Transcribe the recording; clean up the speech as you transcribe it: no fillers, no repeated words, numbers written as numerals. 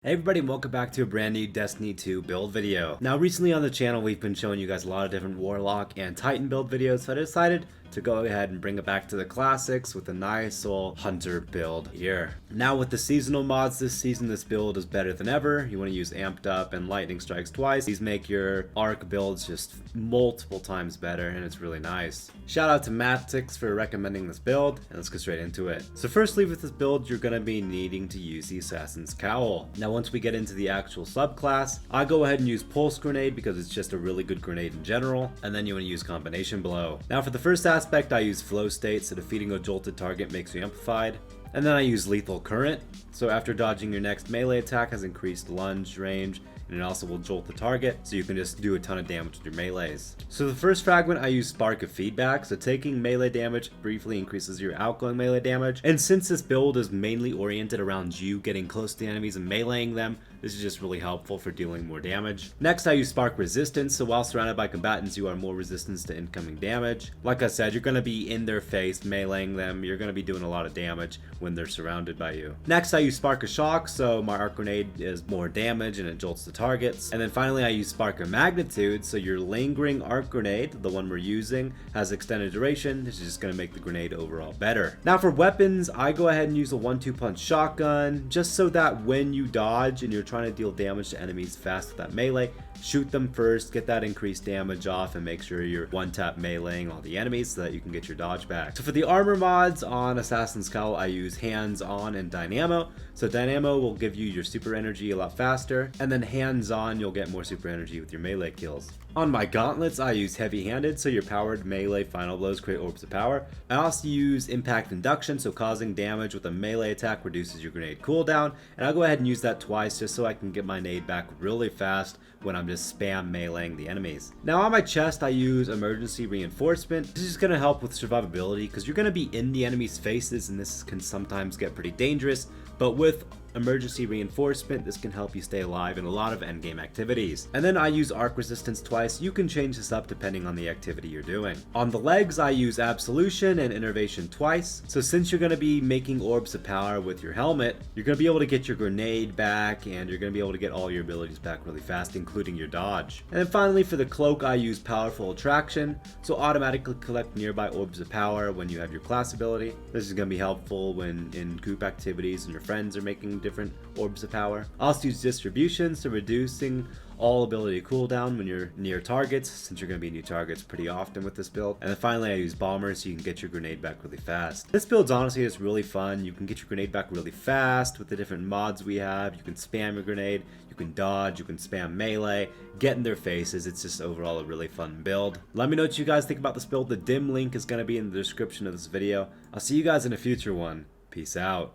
Hey everybody, and welcome back to a brand new Destiny 2 build video. Now recently on the channel we've been showing you guys a lot of different Warlock and Titan build videos, so I decided to go ahead and bring it back to the classics with a nice old Hunter build here. Now with the seasonal mods this season, this build is better than ever. You want to use Amped Up and Lightning Strikes twice. These make your Arc builds just multiple times better, and it's really nice. Shout out to Matix for recommending this build, and let's get straight into it. So firstly with this build, you're going to be needing to use the Assassin's Cowl. Now once we get into the actual subclass, I go ahead and use Pulse Grenade because it's just a really good grenade in general, and then you want to use Combination Blow. Now for the first aspect, I use Flow State, so defeating a jolted target makes you amplified. And then I use Lethal Current, so after dodging your next melee attack has increased lunge range, and it also will jolt the target, so you can just do a ton of damage with your melees. So the first fragment I use Spark of Feedback, so taking melee damage briefly increases your outgoing melee damage, and since this build is mainly oriented around you getting close to the enemies and meleeing them, this is just really helpful for dealing more damage. Next I use Spark Resistance, so while surrounded by combatants you are more resistant to incoming damage. Like I said, you're going to be in their face, meleeing them, you're going to be doing a lot of damage when they're surrounded by you. Next I use Spark of Shock, so my Arc Grenade is more damage and it jolts the targets. And then finally I use Spark of Magnitude, so your lingering Arc Grenade, the one we're using, has extended duration. This is just going to make the grenade overall better. Now for weapons, I go ahead and use a 1-2 punch shotgun, just so that when you dodge and you're trying to deal damage to enemies fast with that melee, shoot them first, get that increased damage off, and make sure you're one-tap meleeing all the enemies so that you can get your dodge back. So for the armor mods on Assassin's Cowl, I use Hands-On and Dynamo. So Dynamo will give you your super energy a lot faster, and then Hands-On you'll get more super energy with your melee kills. On my gauntlets, I use Heavy-Handed, so your powered melee final blows create orbs of power. I also use Impact Induction, so causing damage with a melee attack reduces your grenade cooldown, and I'll go ahead and use that twice just so I can get my nade back really fast when I'm just spam meleeing the enemies. Now on my chest, I use Emergency Reinforcement. This is going to help with survivability because you're going to be in the enemy's faces and this can sometimes get pretty dangerous, but with Emergency Reinforcement, this can help you stay alive in a lot of endgame activities. And then I use Arc Resistance twice. You can change this up depending on the activity you're doing. On the legs, I use Absolution and Innervation twice. So since you're going to be making orbs of power with your helmet, you're going to be able to get your grenade back and you're going to be able to get all your abilities back really fast, including your dodge. And then finally for the cloak, I use Powerful Attraction, so automatically collect nearby orbs of power when you have your class ability. This is going to be helpful when in group activities and your friends are making different orbs of power. I also use Distribution, so reducing all ability cooldown when you're near targets, since you're going to be near targets pretty often with this build. And then finally I use Bomber, so you can get your grenade back really fast. This build's honestly is really fun. You can get your grenade back really fast with the different mods we have. You can spam your grenade, you can dodge, you can spam melee, get in their faces. It's just overall a really fun build. Let me know what you guys think about this build. The dim link is going to be in the description of this video. I'll see you guys in a future one. Peace out.